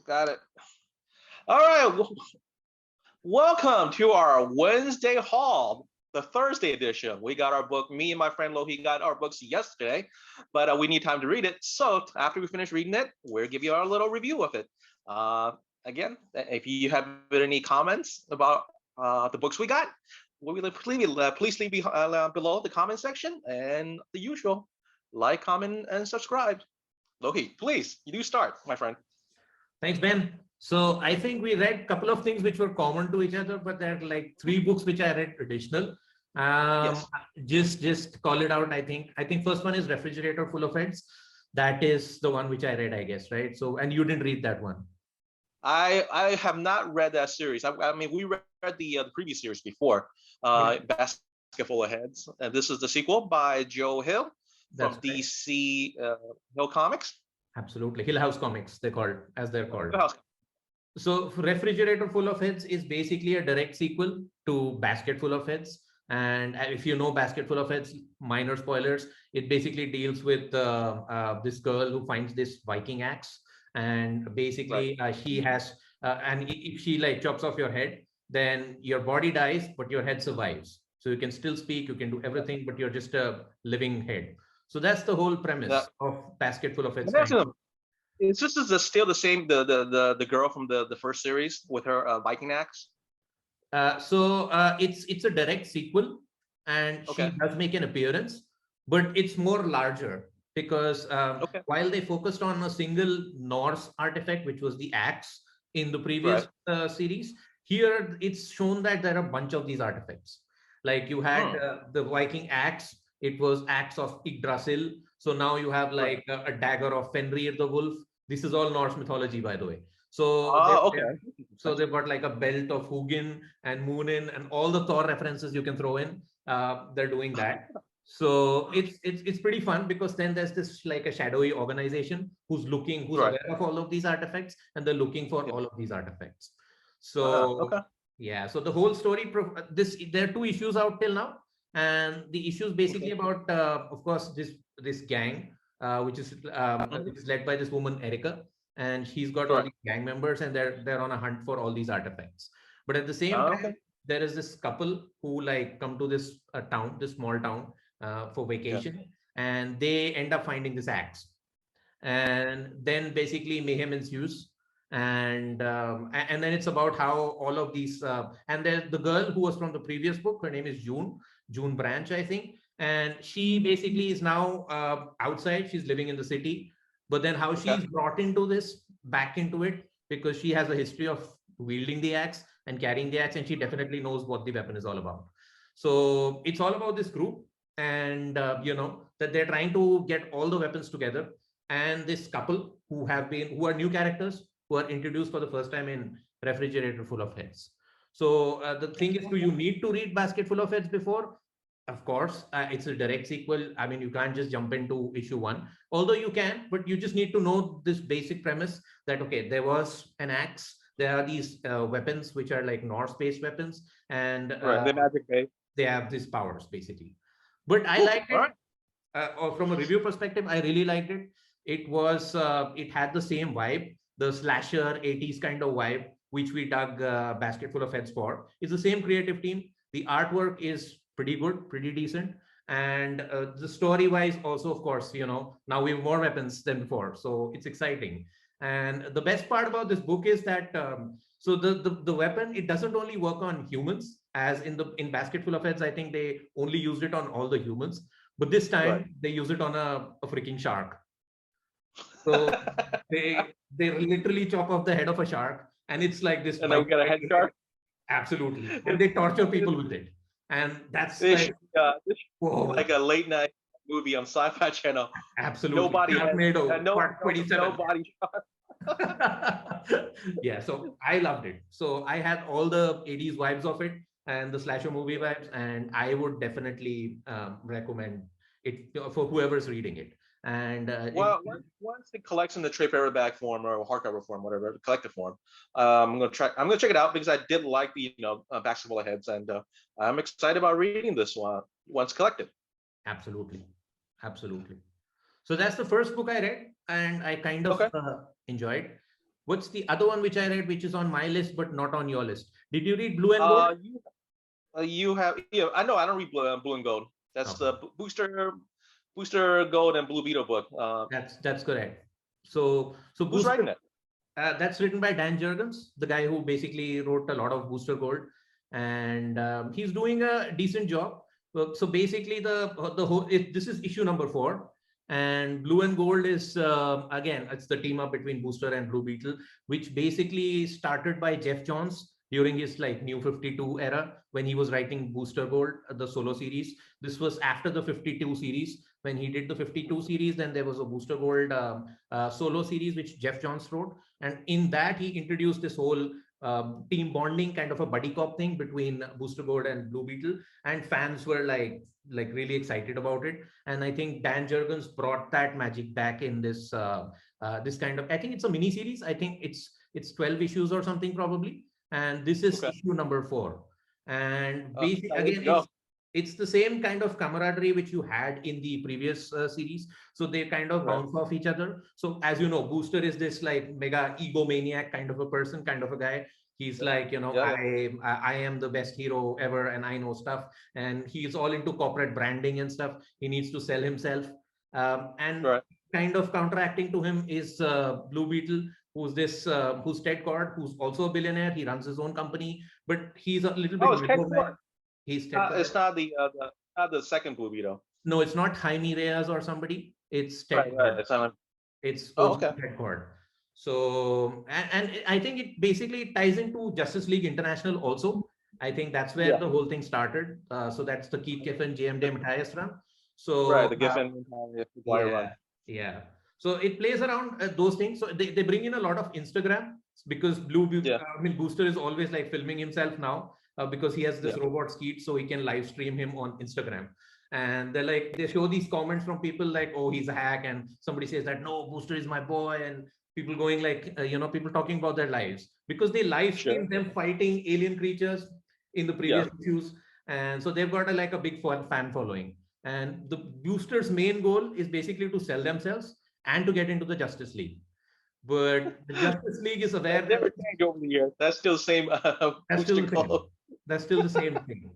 Got it. All right. Welcome to our Wednesday haul, the Thursday edition. We got our book. Me and my friend Lohit got our books yesterday, but we need time to read it. So after we finish reading it, we'll give you our little review of it. Again, if you have any comments about the books we got, please leave below the comment section. And the usual, like, comment, and subscribe. Lohit, please, you do start, my friend. Thanks, Ben. So I think we read a couple of things which were common to each other, but there are like 3 books which I read additional. Yes. Just call it out. I think first one is Refrigerator Full of Heads. That is the one which I read, I guess, right? So, and you didn't read that one. I have not read that series. I mean, we read the previous series before, Basket Full of Heads, and this is the sequel by Joe Hill from DC Hill Comics. Absolutely, Hill House Comics, they're called. So Refrigerator Full of Heads is basically a direct sequel to Basket Full of Heads. And if you know Basket Full of Heads, minor spoilers, it basically deals with this girl who finds this Viking axe. And basically she has, and if she like chops off your head, then your body dies, but your head survives. So you can still speak, you can do everything, but you're just a living head. So that's the whole premise of Basket Full of Heads. Is this still the same, the girl from the first series with her Viking axe? So it's a direct sequel, and she does make an appearance, but it's more larger because while they focused on a single Norse artifact, which was the axe in the previous series, here it's shown that there are a bunch of these artifacts. Like you had the Viking axe, it was axe of Yggdrasil. So now you have like a dagger of Fenrir the wolf. This is all Norse mythology, by the way. So so they've got like a belt of Hugin and Munin and all the Thor references you can throw in. They're doing that. So it's pretty fun because then there's this like a shadowy organization who's aware of all of these artifacts, and they're looking for all of these artifacts. So yeah, so the whole story, there are 2 issues out till now, and the issue is basically about of course this gang which is led by this woman Erica, and she's got all these gang members, and they're on a hunt for all these artifacts. But at the same time, there is this couple who like come to this town, this small town, for vacation, and they end up finding this axe, and then basically mayhem ensues. And then it's about how all of these and there's the girl who was from the previous book. Her name is June Branch, I think, and she basically is now outside. She's living in the city, but then how she's brought into this, back into it, because she has a history of wielding the axe and carrying the axe, and she definitely knows what the weapon is all about. So it's all about this group, and that they're trying to get all the weapons together, and this couple who are new characters who are introduced for the first time in Refrigerator Full of Heads. So the thing is, do you need to read Basket Full of Heads before? Of course, it's a direct sequel. I mean, you can't just jump into issue 1, although you can, but you just need to know this basic premise that, okay, there was an axe. There are these weapons, which are like Norse-based weapons, and they're magic-based. They have these powers, basically. But I liked it. From a review perspective, I really liked it. It had the same vibe, the slasher 80s kind of vibe, which we dug Basket Full of Heads for. It's the same creative team. The artwork is pretty good, pretty decent. And the story wise also, of course, now we have more weapons than before. So it's exciting. And the best part about this book is that, so the weapon, it doesn't only work on humans, as in Basket Full of Heads, I think they only used it on all the humans. But this time they use it on a freaking shark. So they literally chop off the head of a shark, and it's like this. And then we got a head shark. Absolutely, and they torture people with it, and that's like a late night movie on Sci-Fi Channel. Absolutely, nobody Yeah, so I loved it. So I had all the 80s vibes of it and the slasher movie vibes, and I would definitely recommend it for whoever's reading it. And once it collects in the trade paperback form or hardcover form, whatever, collective form, I'm gonna check it out because I did like the Basket Full of Heads, and I'm excited about reading this one once collected. Absolutely. So that's the first book I read, and I kind of enjoyed. What's the other one which I read, which is on my list but not on your list? Did you read Blue and Gold? You have, yeah, I know. I don't read Blue and Gold. That's the Booster Gold and Blue Beetle book. That's correct. So who's Booster, writing that? That's written by Dan Jurgens, the guy who basically wrote a lot of Booster Gold, and he's doing a decent job. So basically, the whole this is issue number 4, and Blue and Gold is again, it's the team up between Booster and Blue Beetle, which basically started by Jeff Johns during his like New 52 era when he was writing Booster Gold, the solo series. This was after the 52 series. When he did the 52 series, then there was a Booster Gold solo series which Jeff Johns wrote, and in that he introduced this whole team bonding kind of a buddy cop thing between Booster Gold and Blue Beetle, and fans were like really excited about it. And I think Dan Jurgens brought that magic back in this this kind of, I think it's a mini series. I think it's 12 issues or something probably, and this is issue number 4. And basically, again, it's the same kind of camaraderie which you had in the previous series. So they kind of bounce off each other. So as you know, Booster is this like mega egomaniac kind of a person, kind of a guy. He's like, you know, I am the best hero ever and I know stuff. And he's all into corporate branding and stuff. He needs to sell himself. And kind of counteracting to him is Blue Beetle, who's Ted Cord, who's also a billionaire. He runs his own company, but he's a little bit He's it's not the second Blue Beetle. No, it's not Jaime Reyes or somebody. It's Ted. It's Ted Cord. So and I think it basically ties into Justice League International also. I think that's where the whole thing started. So that's the Keith Giffen, JMD Matthias run. So the Giffen run. Yeah. So it plays around those things. So they bring in a lot of Instagram because Booster is always like filming himself now. Because he has this robot Skeet, so he can live stream him on Instagram. And they're like, they show these comments from people like, oh, he's a hack. And somebody says that, no, Booster is my boy. And people going like, people talking about their lives because they live stream them fighting alien creatures in the previous issues. And so they've got a big fan following. And the Booster's main goal is basically to sell themselves and to get into the Justice League. But the Justice League is aware. Never changed over the years. That's still the same. That's still the same thing.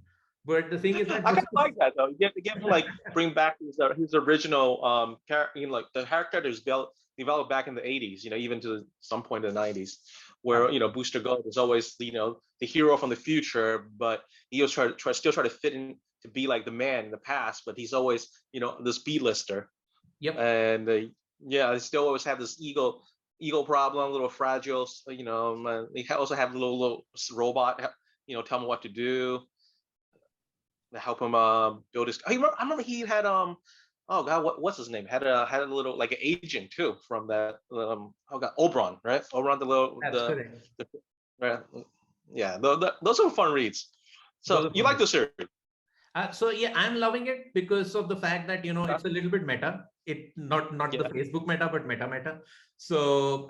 But the thing is that I kind of like that though. You have to like bring back his original character, like the character that was developed back in the 80s, even to some point in the 90s, where Booster Gold is always the hero from the future, but he was still try to fit in to be like the man in the past, but he's always this B-lister. Yep. And they still always have this ego problem, a little fragile. They also have a little robot, tell him what to do, to help him build his. I remember he had oh god, what's his name? Had a little like an agent too from that. Oberon, right? Oberon, the little. Those are fun reads. So you like the series? So yeah, I'm loving it because of the fact that it's a little bit meta. It not the Facebook meta, but meta. So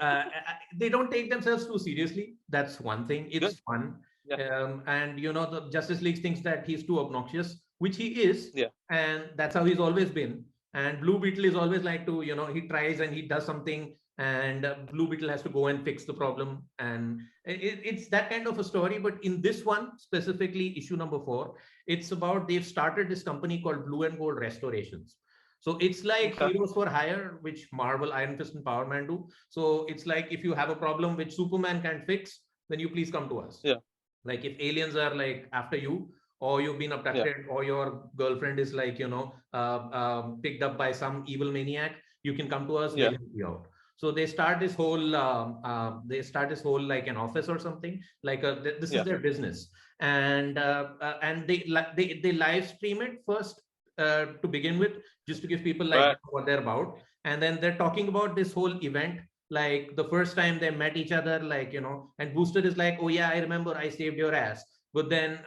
they don't take themselves too seriously. That's one thing. It's fun. And the Justice League thinks that he's too obnoxious, which he is. And that's how he's always been. And Blue Beetle is always like to, he tries and he does something, and Blue Beetle has to go and fix the problem. And it's that kind of a story. But in this one, specifically issue number 4, it's about they've started this company called Blue and Gold Restorations. So it's like Heroes for Hire, which Marvel, Iron Fist, and Power Man do. So it's like if you have a problem which Superman can't fix, then you please come to us. Like if aliens are like after you, or you've been abducted, or your girlfriend is like picked up by some evil maniac, you can come to us. We'll help you out. So they start this whole like an office or something, like this is their business, and they live stream it first to begin with, just to give people like what they're about, and then they're talking about this whole event, like the first time they met each other, like and Booster is like, oh yeah, I remember, I saved your ass. But then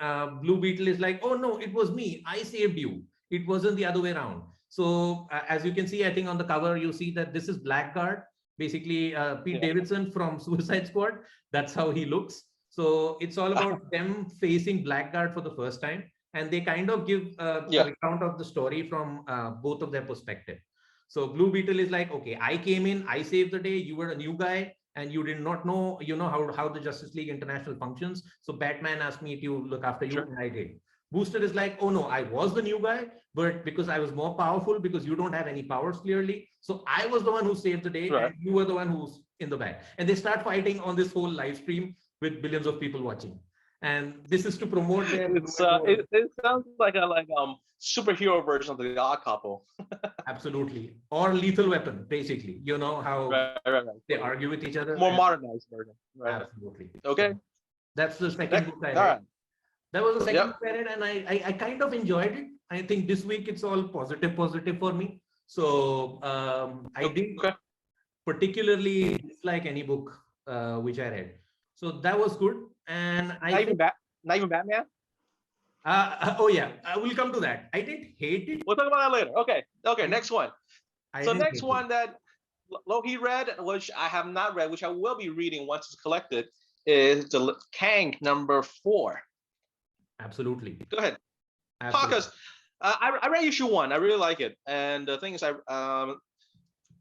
Blue Beetle is like, oh no, it was me, I saved you, it wasn't the other way around. So as you can see, I think on the cover you see that this is Blackguard, basically Pete Davidson from Suicide Squad. That's how he looks. So it's all about them facing Blackguard for the first time, and they kind of give a account of the story from both of their perspective. So Blue Beetle is like, okay, I came in, I saved the day, you were a new guy, and you did not know, how the Justice League International functions. So Batman asked me to look after you, and I did. Booster is like, oh no, I was the new guy, but because I was more powerful, because you don't have any powers clearly. So I was the one who saved the day, and you were the one who's in the back. And they start fighting on this whole live stream with billions of people watching. And this is to promote their. It sounds like a superhero version of the Odd Couple. Absolutely, or Lethal Weapon, basically. You know how they argue with each other. More modernized version. Absolutely. Okay. So that's the second book I read. That was the second book I read, and I kind of enjoyed it. I think this week it's all positive for me. So I didn't particularly dislike any book which I read. So that was good. And not even Batman? Oh yeah, I will come to that. I didn't hate it. We'll talk about that later. Okay, next one. So next one that Lohit read, which I have not read, which I will be reading once it's collected, is the Kang #4. Absolutely. Go ahead. Because I read issue 1. I really like it. And the thing is,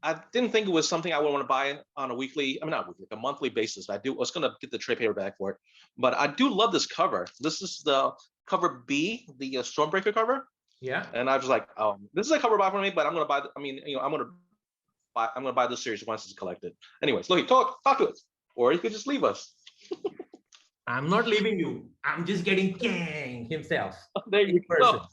I didn't think it was something I would want to buy on a a monthly basis. I was going to get the trade paperback for it. But I do love this cover. This is the cover B, the Stormbreaker cover. Yeah. And I was like, this is a cover buy for me, but I'm going to buy, I'm going to buy this series once it's collected. Anyways, Lohit, talk to us. Or you could just leave us. I'm not leaving you. I'm just getting Kang himself. There you go.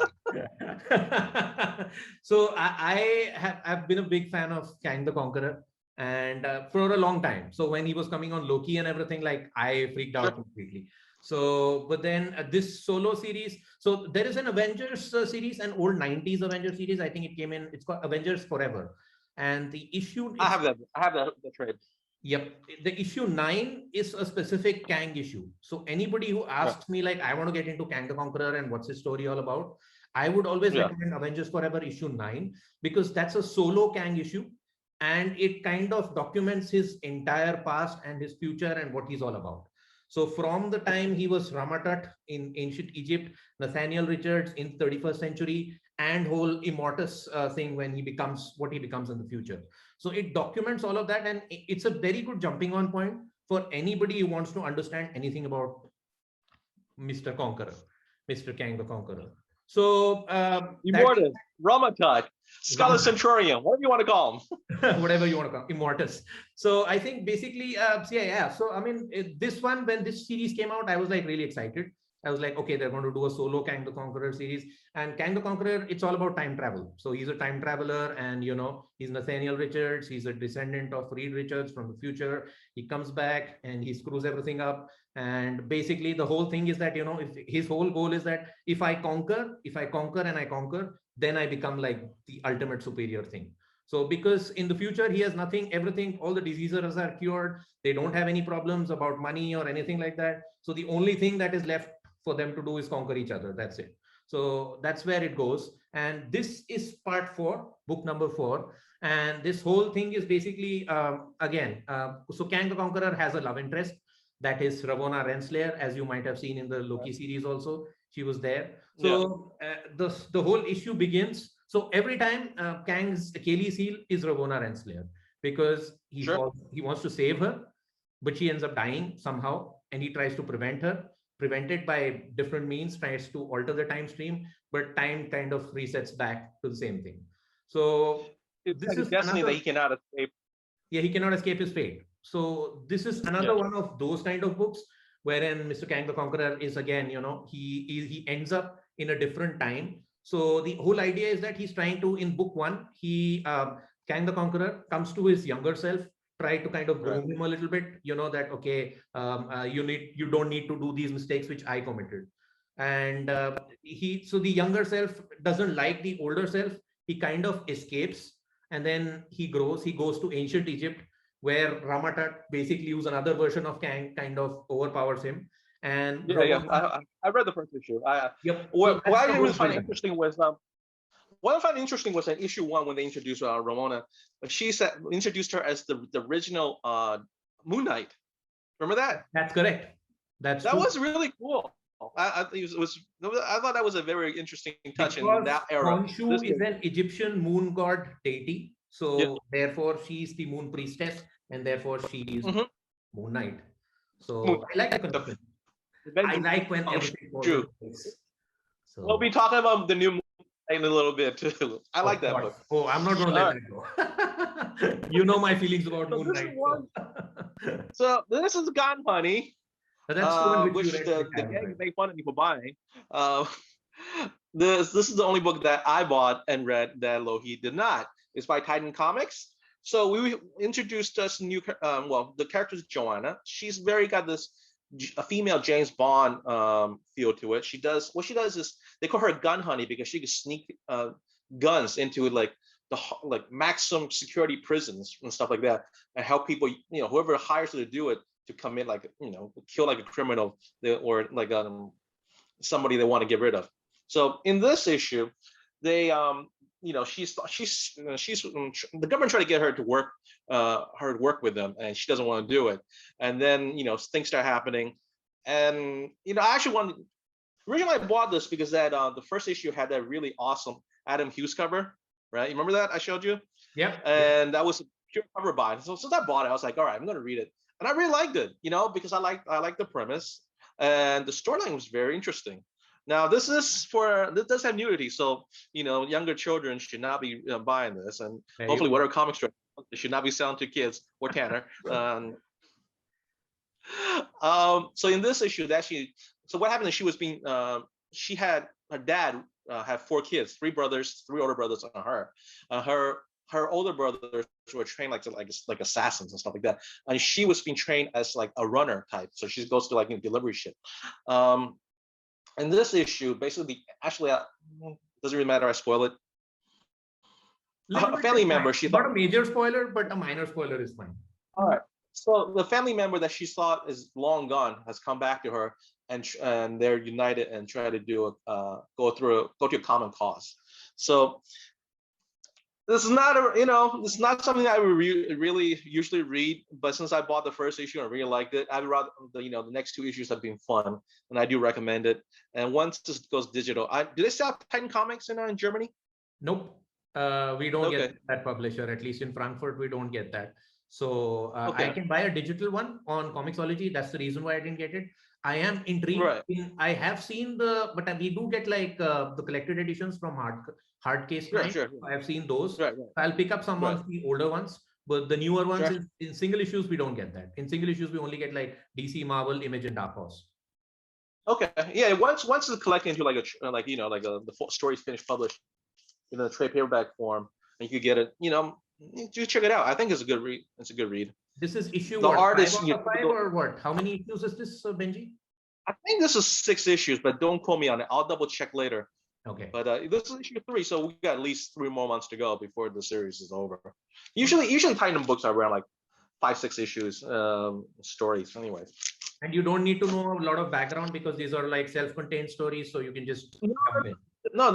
So I've been a big fan of Kang the Conqueror, and for a long time. So when he was coming on Loki and everything, like I freaked out completely. So, but then this solo series. So there is an Avengers series, an old 90s Avengers series. I think it came in. It's called Avengers Forever, and the issue. I have the trade. Yep. The issue 9 is a specific Kang issue. So anybody who asks me, like, I want to get into Kang the Conqueror and what's his story all about, I would always recommend Avengers Forever issue 9, because that's a solo Kang issue. And it kind of documents his entire past and his future and what he's all about. So from the time he was Rama-Tut in ancient Egypt, Nathaniel Richards in 31st century, and whole Immortus thing when he becomes what he becomes in the future. So it documents all of that, and it's a very good jumping on point for anybody who wants to understand anything about Mr. Conqueror, Mr. Kang the Conqueror. So Immortus, Rama-Tut, Scarlet Centurion, whatever you want to call him. Whatever you want to call him, Immortus. So I think basically, So I mean, this one, when this series came out, I was like really excited. I was like, okay, they're going to do a solo Kang the Conqueror series. And Kang the Conqueror, it's all about time travel. So he's a time traveler, and he's Nathaniel Richards. He's a descendant of Reed Richards from the future. He comes back and he screws everything up. And basically the whole thing is that, if his whole goal is that if I conquer and I conquer, then I become like the ultimate superior thing. So because in the future, he has nothing, everything, all the diseases are cured. They don't have any problems about money or anything like that. So the only thing that is left for them to do is conquer each other. That's it. So that's where it goes. And this is part 4, book number 4. And this whole thing is basically, so Kang the Conqueror has a love interest. That is Ravonna Renslayer, as you might have seen in the Loki series also. She was there. So the whole issue begins. So every time Kang's Achilles heel is Ravonna Renslayer, because he wants to save her, but she ends up dying somehow, and he tries to prevent it by different means, tries to alter the time stream, but time kind of resets back to the same thing. So this is destiny that he cannot escape. Yeah, he cannot escape his fate. So this is another one of those kind of books wherein Mr. Kang the Conqueror is again, he ends up in a different time. So the whole idea is that he's trying to, in book 1, Kang the Conqueror comes to his younger self, try to kind of groom him a little bit, that, okay, you don't need to do these mistakes which I committed. And so the younger self doesn't like the older self. He kind of escapes, and then he grows. He goes to ancient Egypt, where Rama-Tut basically uses another version of Kang, kind of overpowers him. And I read the first issue. What I really find interesting was what I find interesting was in issue 1 when they introduced Ramona. She introduced her as the original Moon Knight. Remember that? That's correct. That was really cool. I thought that was a very interesting touch in that era. Khonshu is an Egyptian moon god deity, so therefore she's the moon priestess. and therefore she is Moon Knight. So Moon- I like the connection. I like when everything falls into place. So we'll be talking about the new in a little bit too. I like that book. Oh, I'm not going to let that go. You know my feelings about Moon Knight. So this is Gone Honey, which the gang make fun of me for buying. This is the only book that I bought and read that Lohit did not. It's by Titan Comics. So we introduced us new. Well, the character is Joanna. She's very got this a female James Bond feel to it. What she does is they call her Gun Honey because she can sneak guns into like maximum security prisons and stuff like that, and help people. Whoever hires her to do it to come in kill like a criminal or like somebody they want to get rid of. So in this issue, they she's the government tried to get her to work with them, and she doesn't want to do it. And then things start happening, and I actually wanted. Originally, I bought this because that the first issue had that really awesome Adam Hughes cover, right? You remember that I showed you? Yeah. And that was a pure cover buy. So since I bought it, I was like, all right, I'm gonna read it, and I really liked it, because I like the premise, and the storyline was very interesting. Now this does have nudity, so younger children should not be buying this, and hopefully whatever comic strip they should not be selling to kids or Tanner. So in this issue, what happened is she had her dad had 4 kids, 3 older brothers on her. Her older brothers were trained like assassins and stuff like that, and she was being trained as like a runner type. So she goes to like delivery ship. In this issue, basically, actually, doesn't really matter. I spoil it. A family member. She's not a major spoiler, but a minor spoiler is fine. All right. So the family member that she thought is long gone has come back to her, and they're united and try to do go to a common cause. So this is not something I would really usually read, but since I bought the first issue and I really liked it, I'd rather the next 2 issues have been fun, and I do recommend it. And once this goes digital, do they sell Titan Comics in Germany? Nope, we don't get that publisher. At least in Frankfurt, we don't get that. So I can buy a digital one on Comixology. That's the reason why I didn't get it. I am intrigued. Right. I have seen but we do get like the collected editions from Hardcase. Sure. I have seen those. Right. I'll pick up some of the older ones, but the newer ones in single issues we don't get that. In single issues we only get like DC, Marvel, Image, and Dark Horse. Okay, yeah. Once it's collected into the story's finished, published in a trade paperback form, and you could get it. Do check it out. I think it's a good read. It's a good read. This is issue the artist 5 or what? How many issues is this, Benji? I think this is 6 issues, but don't quote me on it. I'll double check later. Okay. But this is issue 3, so we got at least 3 more months to go before the series is over. Usually Titan books are around like 5-6 issues stories, anyway. And you don't need to know a lot of background because these are like self-contained stories, so you can just jump in. No,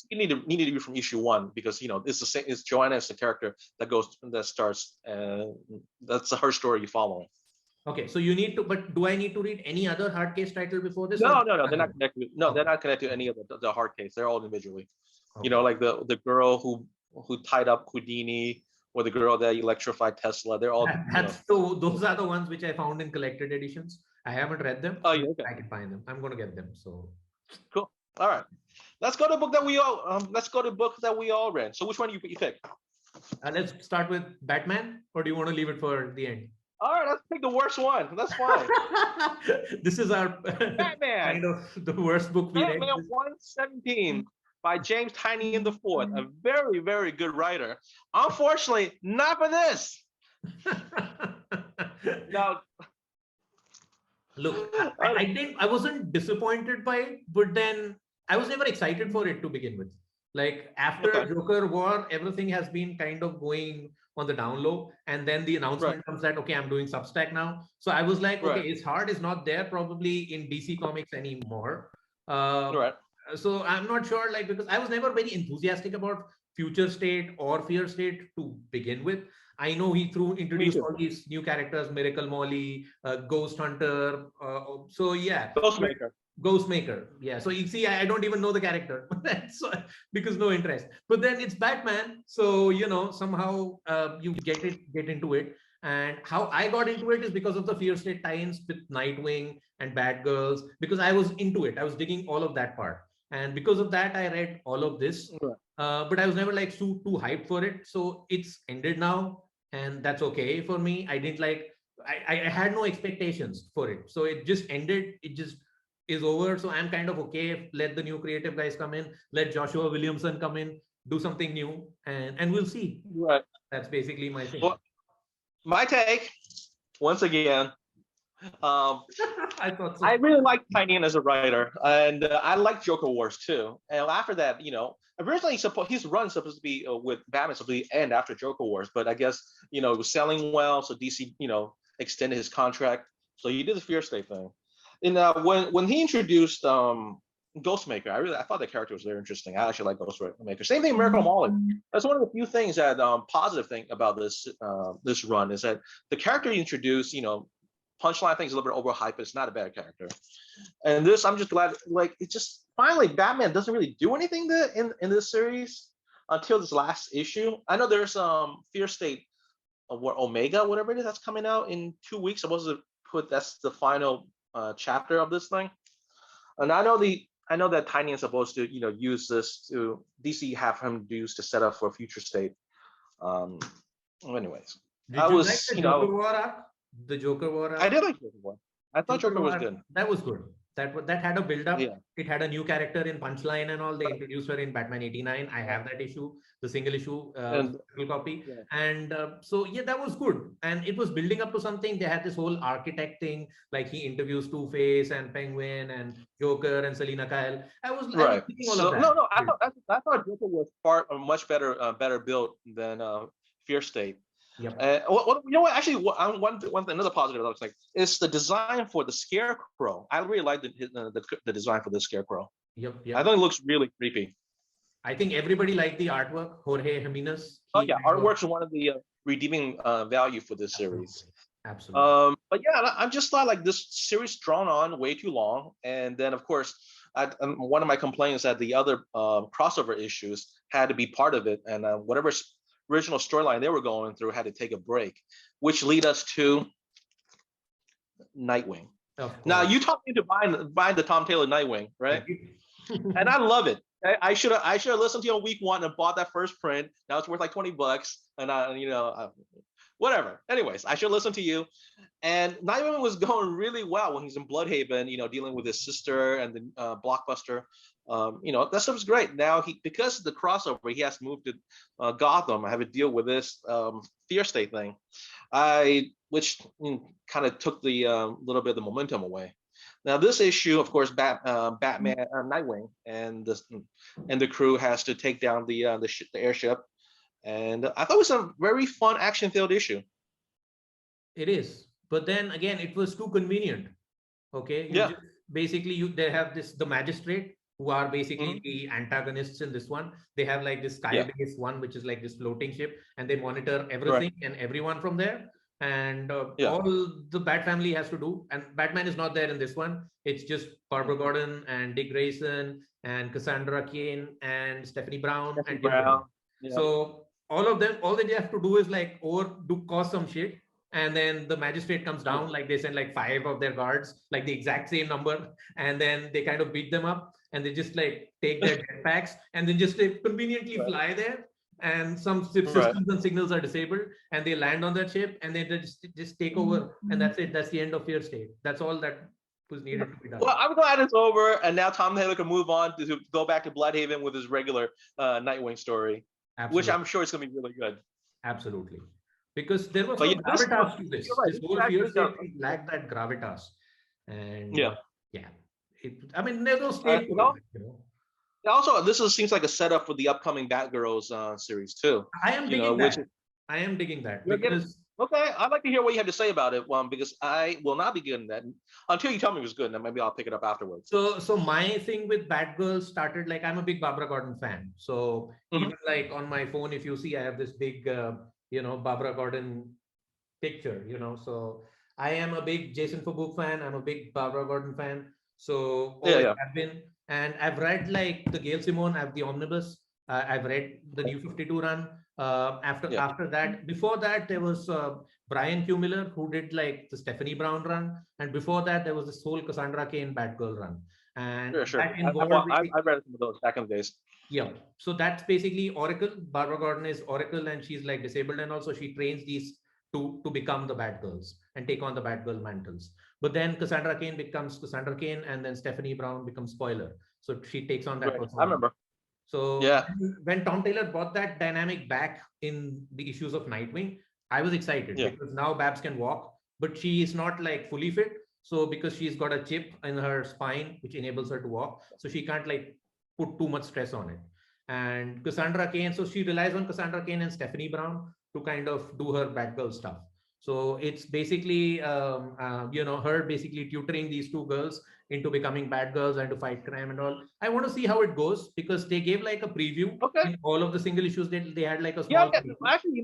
you need to be from issue 1 because it's the same. It's Joanna as the character that starts, and that's her story you follow. Okay, so you need to, but do I need to read any other Hardcase title before this? No, they're not connected. No, they're not connected to any of the Hardcase. They're all individually. Okay. Like the girl who tied up Houdini, or the girl that electrified Tesla. They're all. So those are the ones which I found in collected editions. I haven't read them. Oh, yeah, okay. I can find them. I'm going to get them. So cool. All right. Let's go to book that we all. Let's go to book that we all read. So which one you pick? Let's start with Batman, or do you want to leave it for the end? All right, let's pick the worst one. That's fine. This is our Batman. Kind of the worst book we read. Batman 117 by James Tynion IV, a very, very good writer. Unfortunately, not for this. Now, look, I think I wasn't disappointed by it, but then I was never excited for it to begin with. Like after Joker War, everything has been kind of going on the down low, and then the announcement comes that okay, I'm doing Substack now. So I was like, okay, his heart is not there probably in DC Comics anymore. So I'm not sure, like, because I was never very enthusiastic about Future State or Fear State to begin with. I know he introduced all these new characters, Miracle Molly, Ghost Hunter. So yeah, Ghostmaker. Yeah. So you see, I don't even know the character because no interest. But then it's Batman. So, somehow you get into it. And how I got into it is because of the Fear State tie-ins with Nightwing and Bad Girls, because I was into it. I was digging all of that part. And because of that, I read all of this. But I was never like too hyped for it. So it's ended now. And that's okay for me. I didn't like, I had no expectations for it. So it just ended. It just is over. So I'm kind of okay. Let the new creative guys come in. Let Joshua Williamson come in, do something new, and we'll see. Right. That's basically my thing. Well, my take, once again, I thought so. I really like Tynion as a writer, and I like Joker Wars too. And after that, originally his run supposed to be with Batman supposed to end after Joker Wars, but I guess it was selling well, so DC extended his contract. So he did the Fear State thing. And when he introduced Ghostmaker, I thought the character was very interesting. I actually like Ghostmaker. Same thing, Miracle Molly. That's one of the few things that positive thing about this run is that the character he introduced, Punchline thing is a little bit overhyped, but it's not a bad character. And this, I'm just glad, like, it just finally Batman doesn't really do anything in this series until this last issue. I know there's Fear State, Omega, whatever it is, that's coming out in 2 weeks. I'm supposed to put that's the final chapter of this thing. And I know that Tiny is supposed to use this to DC have him use to set up for Future State. Anyways, did you like the Joker War arc? The Joker War arc? I did like Joker War. I thought Joker was good. That was good. That had a build up. Yeah. It had a new character in Punchline and all. They introduced her in Batman 89. I have that issue, the single issue copy. Yeah. And so yeah, that was good. And it was building up to something. They had this whole architect thing, like he interviews Two-Face and Penguin and Joker and Selina Kyle. I was right. I thought Joker was much better built than Fear State. Yep. Actually, another positive I was like is the design for the Scarecrow. I really like the design for the Scarecrow. Yep. I think it looks really creepy. I think everybody liked the artwork. Jorge Jimenez. Artwork's one of the redeeming value for this series. Absolutely. But yeah, I just thought like this series drawn on way too long, and then of course, one of my complaints that the other crossover issues had to be part of it, and whatever original storyline they were going through had to take a break, which lead us to Nightwing. Now you talked me into buying the Tom Taylor Nightwing, right? And I love it. I should have listened to you on week 1 and bought that first print. Now it's worth like $20, and whatever. Anyways, I should listen to you. And Nightwing was going really well when he's in Bloodhaven, dealing with his sister and the Blockbuster. That stuff is great. Now because of the crossover, he has to move to Gotham. I have to deal with this Fear State thing, which kind of took the little bit of the momentum away. Now this issue, of course, Batman, Nightwing, and the crew has to take down the airship, and I thought it was a very fun action-filled issue. It is, but then again, it was too convenient. Okay, they have the magistrate, who are basically the antagonists in this one. They have like this sky-based one, which is like this floating ship, and they monitor everything and everyone from there. And all the Bat family has to do, and Batman is not there in this one. It's just Barbara Gordon and Dick Grayson and Cassandra Cain and Stephanie Brown and Brown. Yeah. So all of them, all they have to do is like cause some shit. And then the magistrate comes down, like they send like 5 of their guards, like the exact same number. And then they kind of beat them up, and they just like take their jetpacks and then just conveniently fly there. And some systems and signals are disabled, and they land on that ship, and they just take over. And that's it. That's the end of Fear State. That's all that was needed to be done. Well, I'm glad it's over. And now Tom Taylor can move on to go back to Bloodhaven with his regular Nightwing story. Absolutely. Which I'm sure is going to be really good. Absolutely. Because there was some gravitas to this. This whole Fear State lacked that gravitas. And there's no state. Also, this seems like a setup for the upcoming Batgirls series too. I am digging that. I am digging that. Because... Okay, I'd like to hear what you have to say about it. Because I will not be getting that until you tell me it was good, and then maybe I'll pick it up afterwards. So my thing with Batgirl started like I'm a big Barbara Gordon fan. So even like on my phone, if you see, I have this big Barbara Gordon picture. So I am a big Jason Fabuk fan. I'm a big Barbara Gordon fan. So I've been, and I've read like the Gail Simone. I have the Omnibus. I've read the New 52 run. After that, before that, there was Brian Q. Miller, who did like the Stephanie Brown run, and before that, there was this whole Cassandra Cain Batgirl run, and sure. that involved. I've read some of those back in the days. Yeah, so that's basically Oracle. Barbara Gordon is Oracle, and she's like disabled, and also she trains these to become the Batgirls and take on the Batgirl mantles. But then Cassandra Cain becomes Cassandra Cain, and then Stephanie Brown becomes Spoiler. So she takes on that person. I remember. So yeah, when Tom Taylor brought that dynamic back in the issues of Nightwing, I was excited because now Babs can walk, but she is not like fully fit. So because she's got a chip in her spine, which enables her to walk, so she can't like put too much stress on it. And Cassandra Cain, so she relies on Cassandra Cain and Stephanie Brown to kind of do her Batgirl stuff. So it's basically, her basically tutoring these two girls into becoming bad girls and to fight crime and all. I want to see how it goes because they gave like a preview in all of the single issues. They had like a small. Actually,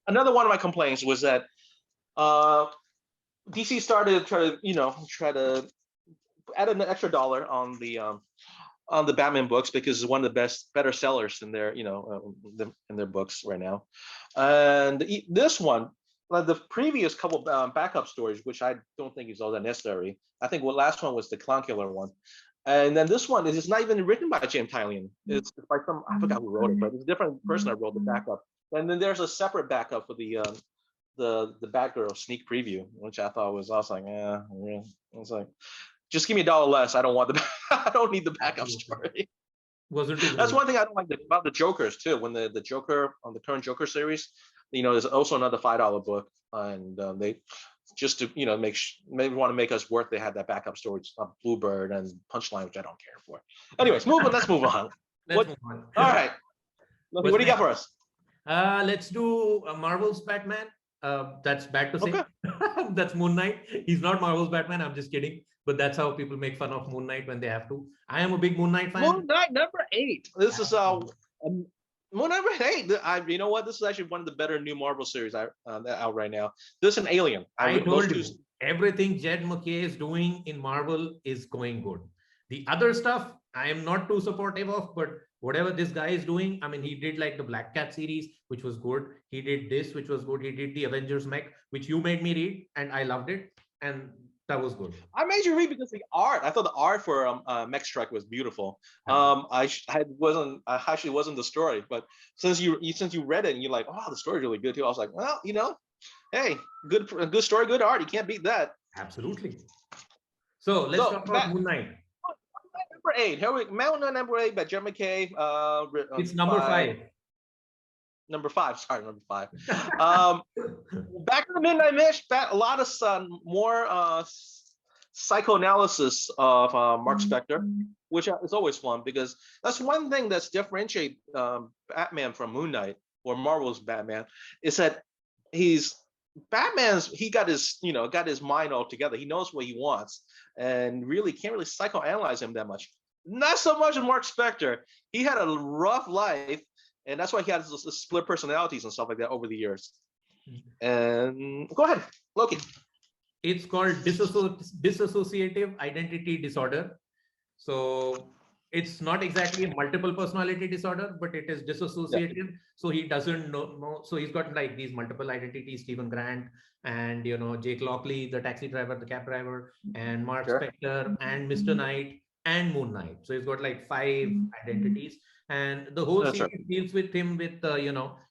another one of my complaints was that DC started to try to add an extra $1 on the Batman books because it's one of the better sellers in their in their books right now. And this one, like the previous couple backup stories, which I don't think is all that necessary. I think the last one was the Clown Killer one, and then this one is not even written by Jim Tynion. It's by I forgot who wrote it, but it's a different person that wrote the backup. And then there's a separate backup for the Batgirl sneak preview, which I thought was also like, I was like, just give me $1 less. I don't want I don't need the backup story. That's one thing I don't like about the Jokers too. When the Joker on the current Joker series, there's also another $5 book, and they just to maybe want to make us worth. They had that backup story of Bluebird and Punchline, which I don't care for. Anyways, let's move on. All right, what do you got for us? Let's do Marvel's Batman. That's bad to say. Okay. That's Moon Knight. He's not Marvel's Batman. I'm just kidding. But that's how people make fun of Moon Knight when they have to. I am a big Moon Knight fan. Moon Knight number 8. This is Moon Knight number 8. You know what? This is actually one of the better new Marvel series out right now. This and Alien. I told you, everything Jed McKay is doing in Marvel is going good. The other stuff, I am not too supportive of, but whatever this guy is doing, I mean, he did like the Black Cat series, which was good. He did this, which was good. He did the Avengers Mech, which you made me read, and I loved it. And that was good. I made you read because the art. I thought the art for Mech Strike was beautiful. I actually wasn't the story, but since you read it and you're like, oh, the story's really good too. I was like, well, hey, good story, good art. You can't beat that. Absolutely. So let's talk about Moon Knight. Number 8. Here we Moon Knight number 8 by Jed McKay. It's number 5. Number 5. Sorry, number 5. Back in the Midnight Mish, a lot of more psychoanalysis of Mark Spector, which is always fun because that's one thing that's differentiate Batman from Moon Knight or Marvel's Batman is that he got his mind all together. He knows what he wants and really can't really psychoanalyze him that much. Not so much as Mark Spector. He had a rough life. And that's why he has split personalities and stuff like that over the years. And go ahead, Loki. It's called dissociative identity disorder. So it's not exactly a multiple personality disorder, but it is dissociative. Yeah. So he doesn't know. So he's got like these multiple identities, Stephen Grant and, Jake Lockley, the taxi driver, the cab driver, and Mark Spector and Mr. Knight and Moon Knight. So he's got like 5 identities. And the whole series deals with him with,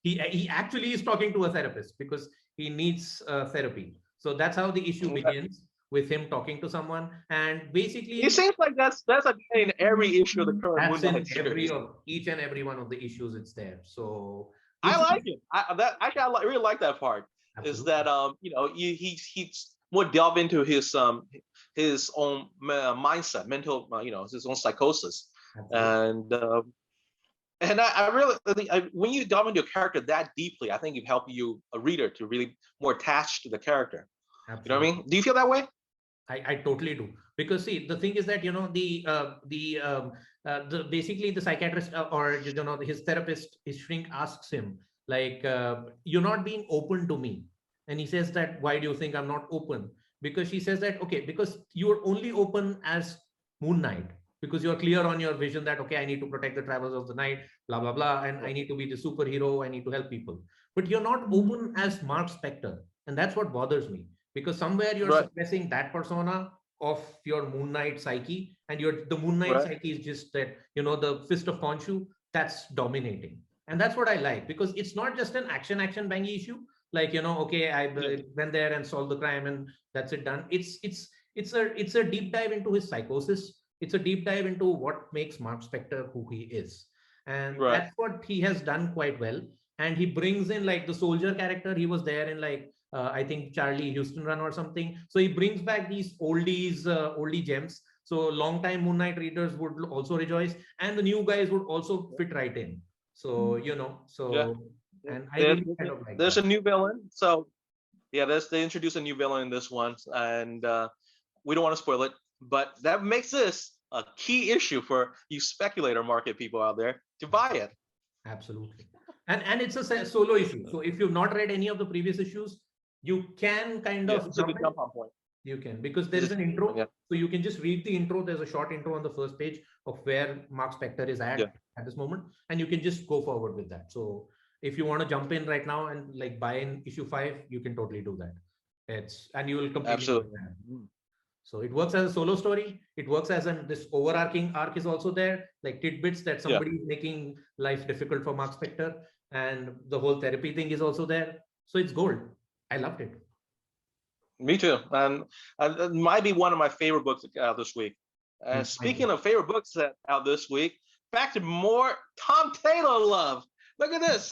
he actually is talking to a therapist because he needs therapy. So that's how the issue begins, with him talking to someone. And basically, it seems like that's in every issue of the current Moon Knight series. Each and every one of the issues, it's there. So I like it. I really like that part. Absolutely. Is that he's more delve into his own mindset, mental, his own psychosis. Absolutely. And I really think when you delve into a character that deeply, I think it helps you, a reader, to really more attached to the character. Absolutely. You know what I mean? Do you feel that way? I totally do. Because see, the thing is that basically the psychiatrist or his therapist, his shrink asks him like, you're not being open to me, and he says that, why do you think I'm not open? Because she says that, okay, because you're only open as Moon Knight, because you're clear on your vision that, okay, I need to protect the travelers of the night, blah, blah, blah. And I need to be the superhero. I need to help people. But you're not open as Mark Spector. And that's what bothers me, because somewhere you're suppressing that persona of your Moon Knight psyche, and the Moon Knight psyche is just that, the fist of Khonshu that's dominating. And that's what I like, because it's not just an action bangy issue. Like, okay, I went there and solved the crime and that's it done. It's a deep dive into his psychosis. It's a deep dive into what makes Mark Spector who he is. And that's what he has done quite well. And he brings in like the soldier character. He was there in like, I think Charlie Houston Run or something. So he brings back these oldie gems. So long-time Moon Knight readers would also rejoice, and the new guys would also fit right in. So, and I really kind of like there's a new villain. So yeah, they introduce a new villain in this one, and we don't want to spoil it, but that makes this a key issue for you speculator market people out there to buy it. Absolutely. And it's a solo issue. So if you've not read any of the previous issues, you can kind of it's a good jump on point. You can, because there is an intro. So you can just read the intro. There's a short intro on the first page of where Mark Spector is at this moment, and you can just go forward with that. So if you want to jump in right now and like buy in issue 5, you can totally do that. And you will completely. Absolutely. So it works as a solo story. It works as this overarching arc is also there, like tidbits that somebody is making life difficult for Mark Spector, and the whole therapy thing is also there. So it's gold. I loved it. Me too. And it might be one of my favorite books out this week. And speaking of favorite books out this week, back to more Tom Taylor love. Look at this.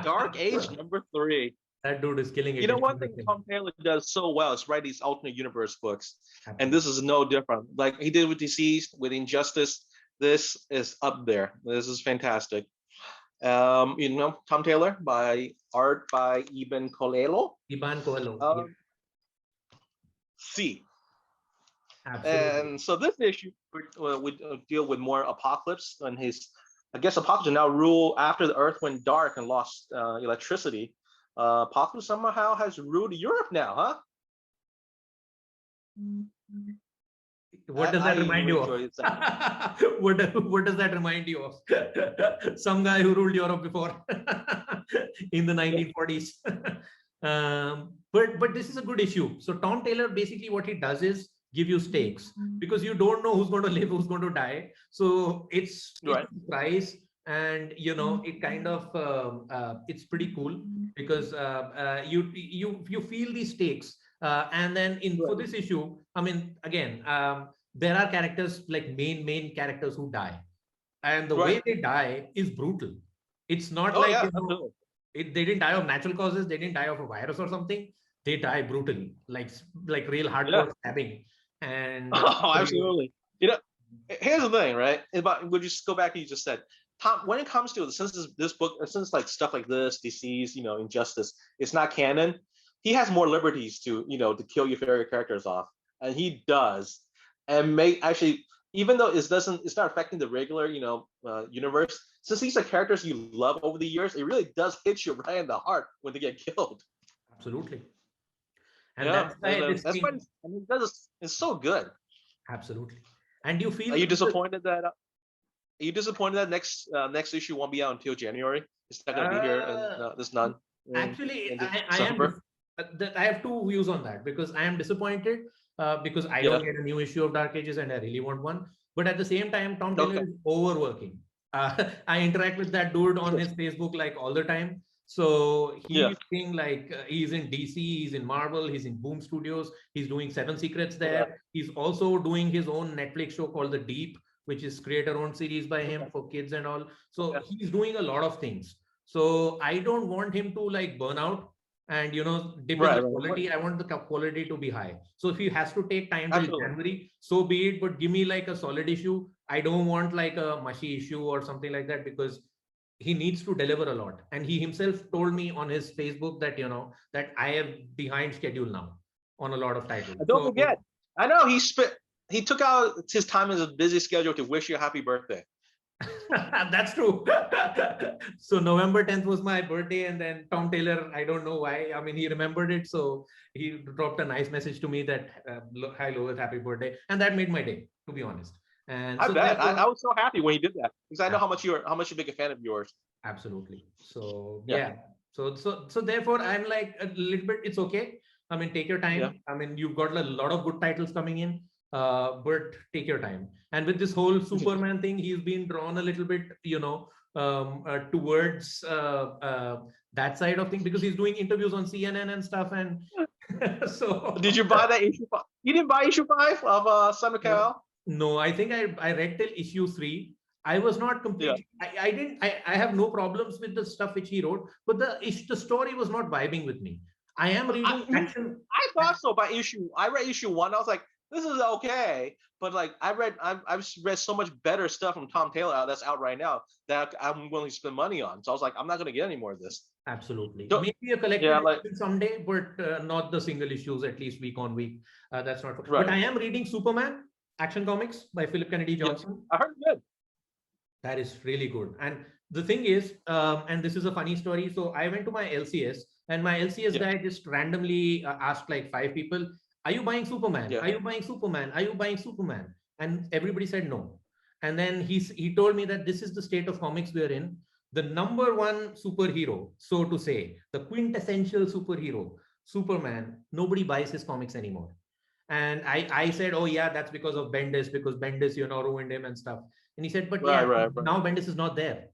Dark Age #3. That dude is killing it. You know, one thing Tom Taylor does so well is write these alternate universe books. Absolutely. And this is no different. Like he did with Deceased, with Injustice. This is up there. This is fantastic. Tom Taylor art by Iban Coelho. C. Absolutely. And so this issue would deal with more Apocalypse, and Apocalypse now rule after the Earth went dark and lost electricity. Apocalypse somehow has ruled Europe now, huh? What does that remind you of? What does that remind you of? Some guy who ruled Europe before in the 1940s. But this is a good issue. So Tom Taylor, basically what he does is give you stakes, because you don't know who's going to live, who's going to die. So it's a surprise, and it kind of it's pretty cool, because you feel these stakes, and then for this issue, I mean, again, there are characters like main characters who die, and the way they die is brutal. It's not they didn't die of natural causes. They didn't die of a virus or something. They die brutally, like real hardcore stabbing. And absolutely. Here's the thing, right? We'll just go back to what you just said. Tom, when it comes to this book, since like stuff like this, Disease, Injustice, it's not canon. He has more liberties to kill your favorite characters off, and he does, and even though it's not affecting the regular universe. Since these are characters you love over the years, it really does hit you right in the heart when they get killed. Absolutely. And that's why it's so good. Absolutely. And you feel? Are you disappointed that next issue won't be out until January? It's not going to be here. There's none. Actually, I have two views on that, because I am disappointed because I don't get a new issue of Dark Ages, and I really want one. But at the same time, Tom Taylor is overworking. I interact with that dude on his Facebook like all the time. So he's being like, he's in DC, he's in Marvel, he's in Boom Studios, he's doing 7 Secrets there. He's also doing his own Netflix show called The Deep, which is creator-owned series by him for kids and all. So he's doing a lot of things. So I don't want him to like burn out and dip in the quality. I want the quality to be high. So if he has to take time till January, so be it. But give me like a solid issue. I don't want like a mushy issue or something like that, because he needs to deliver a lot. And he himself told me on his Facebook that that I am behind schedule now on a lot of titles. Don't forget, I know he took out his time in his busy schedule to wish you a happy birthday. That's true. So November 10th was my birthday, and then Tom Taylor, I don't know why. I mean, he remembered it, so he dropped a nice message to me that, "Hi Lohit, happy birthday," and that made my day, to be honest. And I so bet therefore, I was so happy when he did that because I know how much you're big a fan of yours. absolutely. So yeah. So therefore, I'm like a little bit. It's okay. I mean, take your time. Yeah. I mean, you've got a lot of good titles coming in, but take your time. And with this whole Superman thing, he's been drawn a little bit, towards that side of things because he's doing interviews on CNN and stuff. And so, Did you buy that issue? You didn't buy issue 5 of Son of Kal? No, I think I read till issue 3. I was not completely. I didn't. I have no problems with the stuff which he wrote, but the story was not vibing with me. I am reading action. I thought so by issue. I read issue 1. I was like, this is okay, but like I've read so much better stuff from Tom Taylor that's out right now that I'm willing to spend money on. So I was like, I'm not going to get any more of this. Absolutely. Maybe a collected edition someday, but not the single issues, at least week on week. That's not. Right. But I am reading Superman Action Comics by Philip Kennedy Johnson. I heard good. That is really good. And the thing is, and this is a funny story. So I went to my LCS, and my LCS guy just randomly asked like 5 people, "Are you buying Superman? Are you buying Superman? Are you buying Superman?" And everybody said no. And then he told me that this is the state of comics we're in. The number one superhero, so to say, the quintessential superhero, Superman, nobody buys his comics anymore. And I said, oh yeah, that's because of Bendis, because Bendis, ruined him and stuff. And he said, but now Bendis is not there.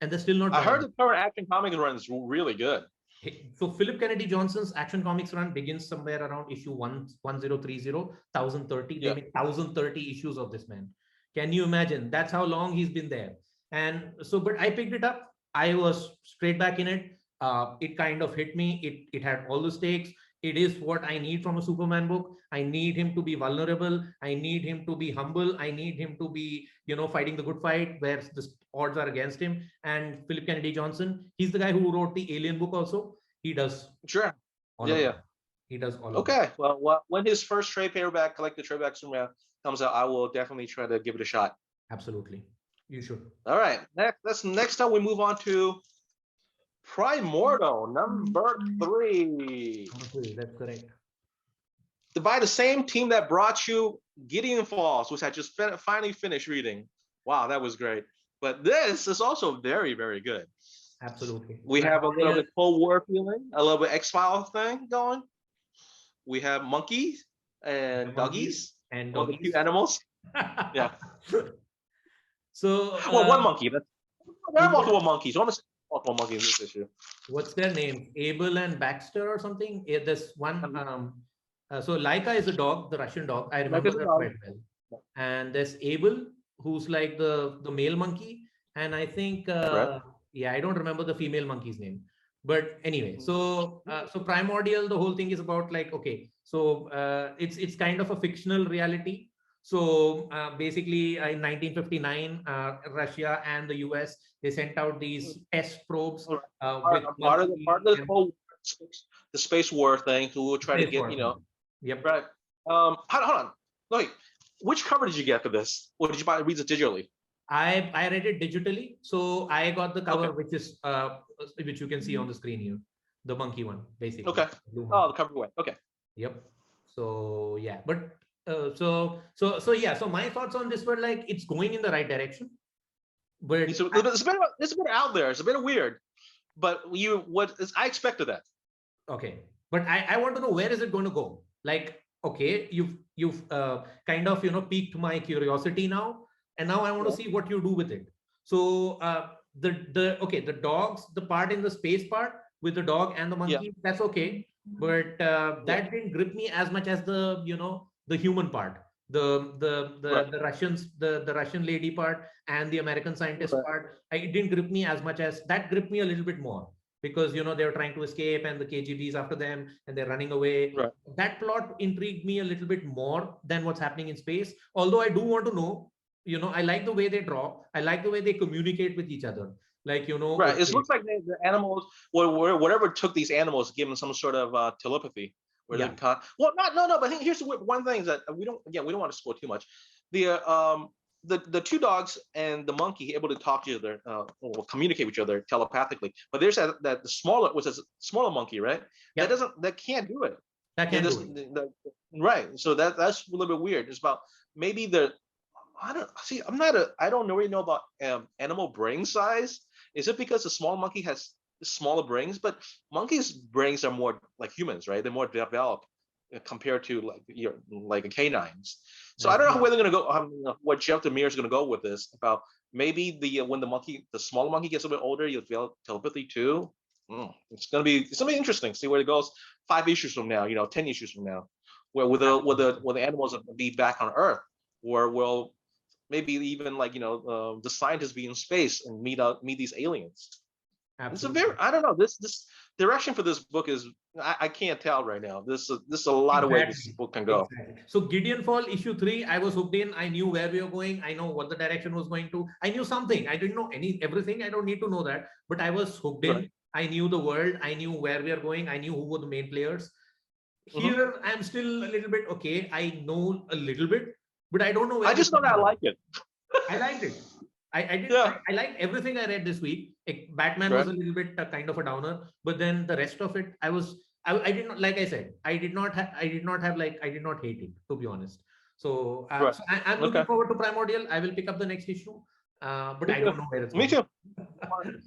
And they're still not. I heard the current Action Comics run is really good. So Philip Kennedy Johnson's Action Comics run begins somewhere around issue 1030, 1030. They make 1030 issues of this man. Can you imagine? That's how long he's been there. And so, but I picked it up. I was straight back in it. It kind of hit me. It had all the stakes. It is what I need from a Superman book. I need him to be vulnerable. I need him to be humble. I need him to be, fighting the good fight where the odds are against him. And Philip Kennedy Johnson, he's the guy who wrote the Alien book also. He does. Sure. He does all of it. Well, when his first trade paperback, collected trade paperback comes out, I will definitely try to give it a shot. Absolutely. You should. All right. Next up, we move on to Primordial number 3. That's correct. By the same team that brought you Gideon Falls, which I just finally finished reading. Wow, that was great. But this is also very, very good. Absolutely. We have a little bit Cold War feeling, a little bit X-Files thing going. We have monkeys and doggies and all the cute animals. Yeah. So one monkey. There are multiple monkeys. Almost multiple monkeys in this issue. What's their name? Abel and Baxter or something? There's one. So Laika is a dog, the Russian dog. I remember that quite well. And there's Abel, who's like the male monkey, and I think I don't remember the female monkey's name. But anyway, so Primordial, the whole thing is about like, okay, so it's kind of a fictional reality. So basically in 1959, Russia and the US, they sent out these test probes. Part of the whole the space war thing, who will try to get, Yep. Right. Hold on. Wait, which cover did you get for this? Or did you read it digitally? I read it digitally. So I got the cover, which is which you can see on the screen here. The monkey one, basically. Okay. Oh, the cover one. Okay. Yep. So yeah, but so my thoughts on this were like, it's going in the right direction, but it's a bit out there. It's a bit weird, but I expected that. Okay, but I want to know, where is it going to go? Like, okay, you've kind of piqued my curiosity now, and now I want to see what you do with it. So the dogs, the part in the space part with the dog and the monkey, that's okay, but that didn't grip me as much as the the human part, the Russians, the Russian lady part and the American scientist part. It didn't grip me as much as that. Gripped me a little bit more because they were trying to escape and the KGB's after them and they're running away. That plot intrigued me a little bit more than what's happening in space. Although I do want to know, I like the way they draw. I like the way they communicate with each other. Like, It looks like the animals, whatever took these animals, give them some sort of telepathy. But I think here's one thing that we don't want to spoil too much. The two dogs and the monkey able to talk to each other, or communicate with each other telepathically. But there's the smaller monkey, right? Yep. That can't do it. That can't do it. Right. So that's a little bit weird. It's about maybe I don't see. I don't really know about animal brain size. Is it because the small monkey has smaller brains? But monkeys' brains are more like humans, right? They're more developed compared to like a canines. So I don't know where they're gonna go. What Jeff Lemire is gonna go with this about maybe when the smaller monkey gets a bit older, you'll develop telepathy too. It's gonna be interesting. See where it goes 5 issues from now. 10 issues from now, where will the animals be back on Earth, or will maybe even the scientists be in space and meet these aliens. Absolutely. It's I don't know, this direction for this book is I can't tell right now. This is a lot of ways this book can go. Exactly. So Gideon Fall issue 3, I was hooked in. I knew where we were going. I know what the direction was going to. I knew something. I didn't know everything. I don't need to know that, but I was hooked in. I knew the world. I knew where we are going. I knew who were the main players. Here, I'm still a little bit okay. I know a little bit, but I don't know where. I just know that I like it. I liked it. I did. Yeah. I liked everything I read this week. Batman was a little bit kind of a downer, but then the rest of it, I did not, like I said, I did not hate it, to be honest. So, so I'm looking forward to Primordial. I will pick up the next issue, but I don't know where it's going. Me too.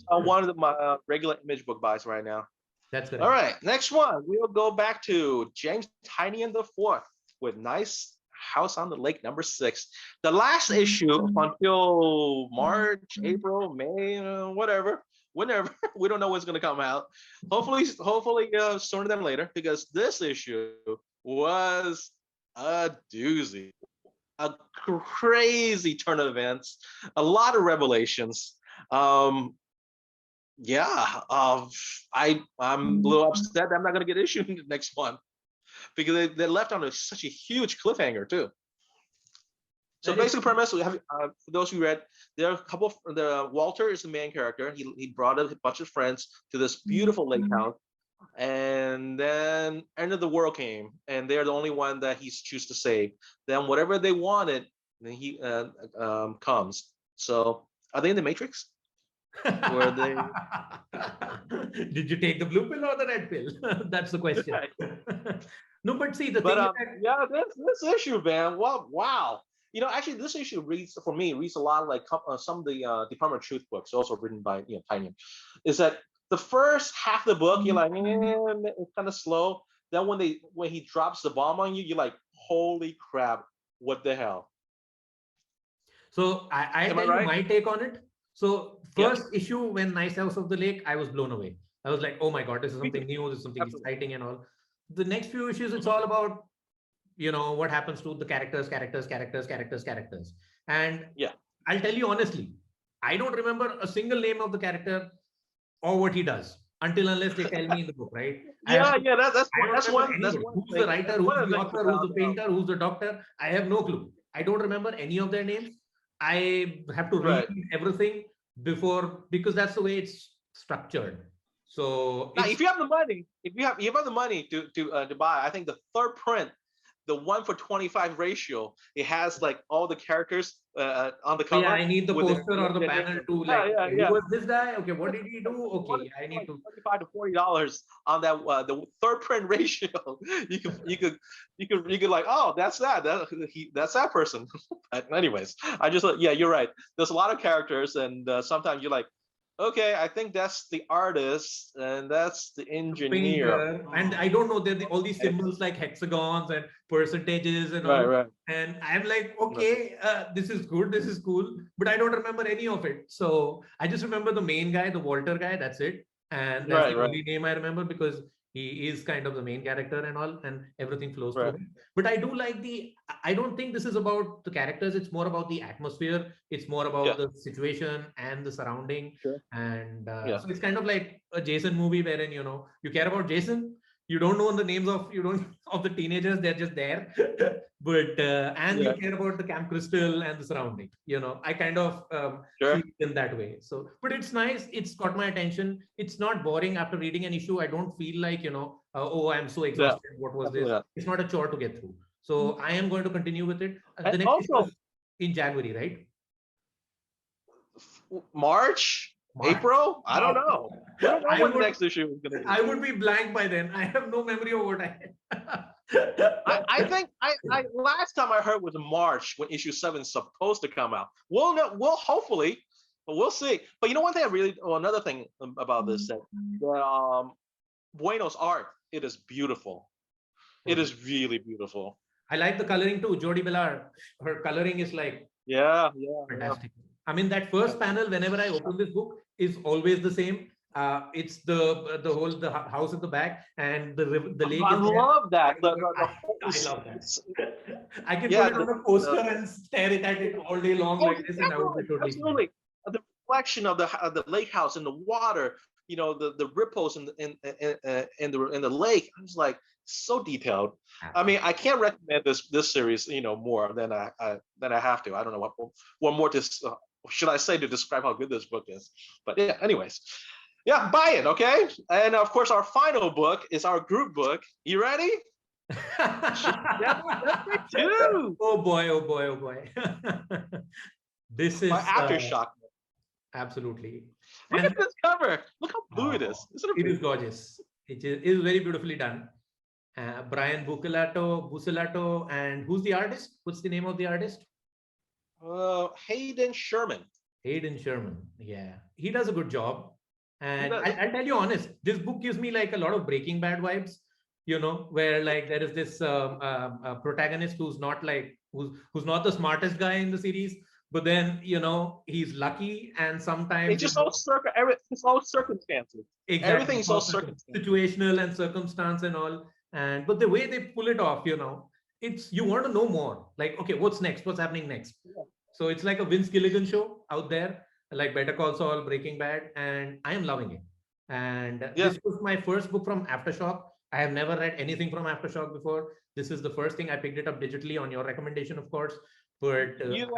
One of my regular Image book buys right now. That's good. All right, next one. We'll go back to James Tynion IV with Nice House on the Lake #6. The last issue until March, April, May, whatever, whenever. We don't know what's going to come out. Hopefully sooner than later, because this issue was a doozy. A crazy turn of events, a lot of revelations. I'm a little upset that I'm not going to get issued in the next one, because they left on such a huge cliffhanger too. So basic premise, we have for those who read, there are a couple. Walter is the main character. He brought a bunch of friends to this beautiful lake house, and then end of the world came, and they're the only one that he's choose to save. Then whatever they wanted, then he comes. So are they in the Matrix? Were they? Did you take the blue pill or the red pill? That's the question. No, but see the thing. This issue, man. Wow. Actually, this issue reads a lot like some of the Department of Truth books, also written by Tynion. Is that the first half of the book, you're like, it's kind of slow. Then when he drops the bomb on you, you're like, holy crap, what the hell? So I tell you my take on it. So first issue, when Nice House of the Lake, I was blown away. I was like, oh my God, this is something new, this is something exciting and all. The next few issues, it's all about, what happens to the characters. And I'll tell you honestly, I don't remember a single name of the character or what he does unless they tell me in the book, right? That's one. Who's the writer, who's the author, who's the painter, who's the doctor? I have no clue. I don't remember any of their names. I have to read everything because that's the way it's structured. So now, if you have the money, to buy, I think the third print, the 1:25 ratio, it has like all the characters on the cover. Yeah, I need the poster or the panel to who was this guy? Okay, what did he do? Okay, I need to $35 to $40 on that the third print ratio. You could like, oh, that's that person. Anyways, I just you're right. There's a lot of characters, and sometimes you're like, okay, I think that's the artist and that's the engineer. And I don't know, there all these symbols like hexagons and percentages and all. Right. And I'm like, okay, this is good, this is cool, but I don't remember any of it. So I just remember the main guy, the Walter guy, that's it. And that's the only name I remember, because he is kind of the main character and all, and everything flows through him. But I do like I don't think this is about the characters. It's more about the atmosphere. It's more about the situation and the surrounding. And so it's kind of like a Jason movie wherein, you care about Jason. You don't know the names of the teenagers. They're just there. But and you care about the Camp Crystal and the surrounding. I kind of feel in that way. So, but it's nice. It's got my attention. It's not boring after reading an issue. I don't feel like oh, I'm so exhausted. What was this? It's not a chore to get through. So I am going to continue with it. The next issue is in January, right? March. April? I don't know. We don't know when the next issue is going to be. I would be blank by then. I have no memory of what I had. I think I last time I heard was March when issue 7 is supposed to come out. We'll know. We'll hopefully, but we'll see. But you know, one thing another thing about this that Bueno's art, it is beautiful. It is really beautiful. I like the coloring too. Jodi Bellard, her coloring is like fantastic. I mean, that first panel, whenever I open this book, is always the same. It's the house at the back and the lake. I love that. I love that. I can put it on a poster and stare at it all day long like this, and I would be totally absolutely. The reflection of the lake house in the water, you know, the ripples in the lake. I was like, so detailed. I mean, I can't recommend this series, you know, more than I have to. I don't know what more should I say to describe how good this book is. But yeah, anyways. Yeah, buy it, okay? And of course, our final book is our group book. You ready? Two. Oh boy, oh boy, oh boy. This is my Aftershock. Absolutely. Look at this cover. Look how blue it is. It is gorgeous. It is very beautifully done. Brian Bucelato, and who's the artist? What's the name of the artist? Hayden Sherman. Hayden Sherman. Yeah, he does a good job. And I'll tell you honest, this book gives me like a lot of Breaking Bad vibes, you know, where like there is this protagonist who's not like who's not the smartest guy in the series, but then you know he's lucky, and sometimes it's just all circumstances. Exactly. Everything's all circumstances. Situational and circumstance and all. But the way they pull it off, you know, you want to know more. Like, okay, what's next? What's happening next? Yeah. So it's like a Vince Gilligan show out there, like Better Call Saul, Breaking Bad, and I am loving it. And this was my first book from Aftershock. I have never read anything from Aftershock before. This is the first thing. I picked it up digitally on your recommendation, of course. But have you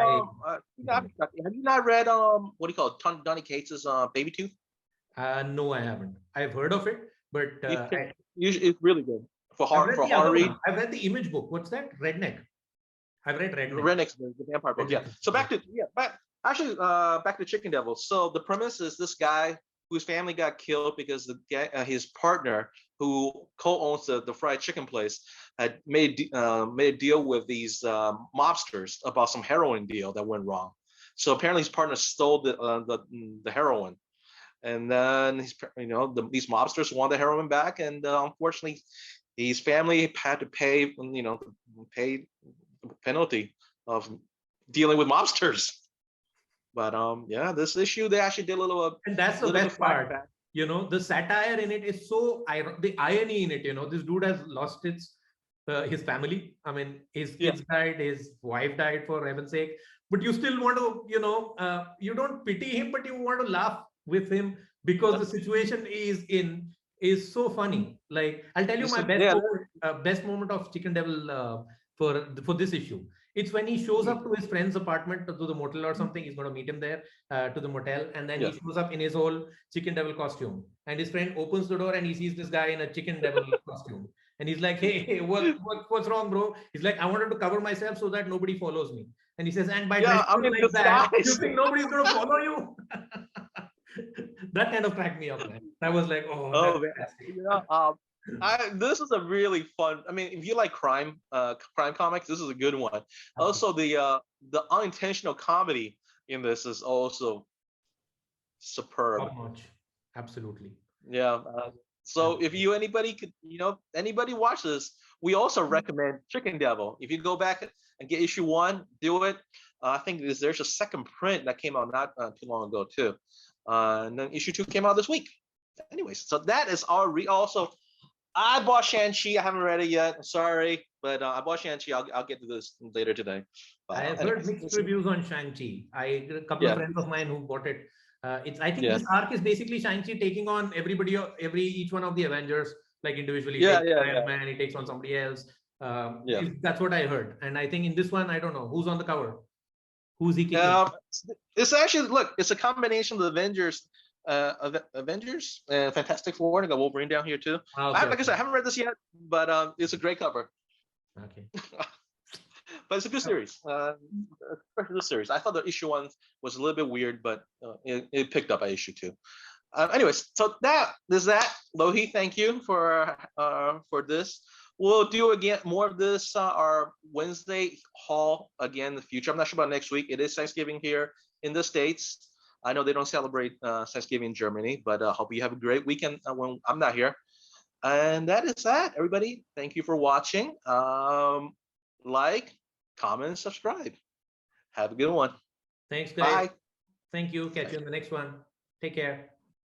not read what do you call it? Donny Cates's Baby Tooth? No, I haven't. I've heard of it, but it's really good for horror read. I've read the Image book. What's that? Redneck. I've read Redneck. Redneck's the vampire book. Yeah. So back to Chicken Devil. So the premise is this guy whose family got killed because his partner, who co-owns the fried chicken place, had made a deal with these mobsters about some heroin deal that went wrong. So apparently his partner stole the heroin, and then these mobsters want the heroin back, and unfortunately, his family had to pay the penalty of dealing with mobsters. But this issue they actually did a little. And that's the best part. You know, the satire in it is so the irony in it. You know, this dude has lost his family. I mean, his kids died, his wife died, for heaven's sake. But you still want to, you don't pity him, but you want to laugh with him because the situation is so funny. Like, I'll tell you my best moment of Chicken Devil for this issue. It's when he shows up to his friend's apartment, to the motel or something. He's going to meet him there to the motel. And then he shows up in his whole Chicken Devil costume. And his friend opens the door and he sees this guy in a Chicken Devil costume. And he's like, hey, what's wrong, bro? He's like, I wanted to cover myself so that nobody follows me. And he says, and by dressing like that, you think nobody's going to follow you? That kind of cracked me up, man. I was like, this is a really fun. I mean, if you like crime comics, this is a good one. Also, the unintentional comedy in this is also superb. Absolutely. Yeah. So if anybody watch this, we also recommend Chicken Devil. If you go back and get issue 1, do it. I think there's a second print that came out not too long ago too, and then issue 2 came out this week. Anyways, so that is our also. I bought Shang-Chi. I haven't read it yet. I'm sorry, but I bought Shang-Chi. I'll get to this later today. I have heard mixed reviews on Shang-Chi. A couple of friends of mine who bought it. I think this arc is basically Shang-Chi taking on each one of the Avengers, like individually. Iron Man, he takes on somebody else. That's what I heard. And I think in this one, I don't know who's on the cover. Who's he kicking? It's actually it's a combination of the Avengers. Fantastic Four. I got Wolverine down here too. Like I said, I haven't read this yet, but it's a great cover. Okay. but it's a good series. Especially this series. I thought the issue 1 was a little bit weird, but it picked up at issue 2. Anyways, so that is that. Lohit, thank you for this. We'll do again more of this our Wednesday haul again in the future. I'm not sure about next week. It is Thanksgiving here in the States. I know they don't celebrate Thanksgiving in Germany, but hope you have a great weekend when I'm not here. And that is that, everybody. Thank you for watching. Like, comment, subscribe. Have a good one. Thanks, guys. Bye. Thank you. Catch you in the next one. Take care.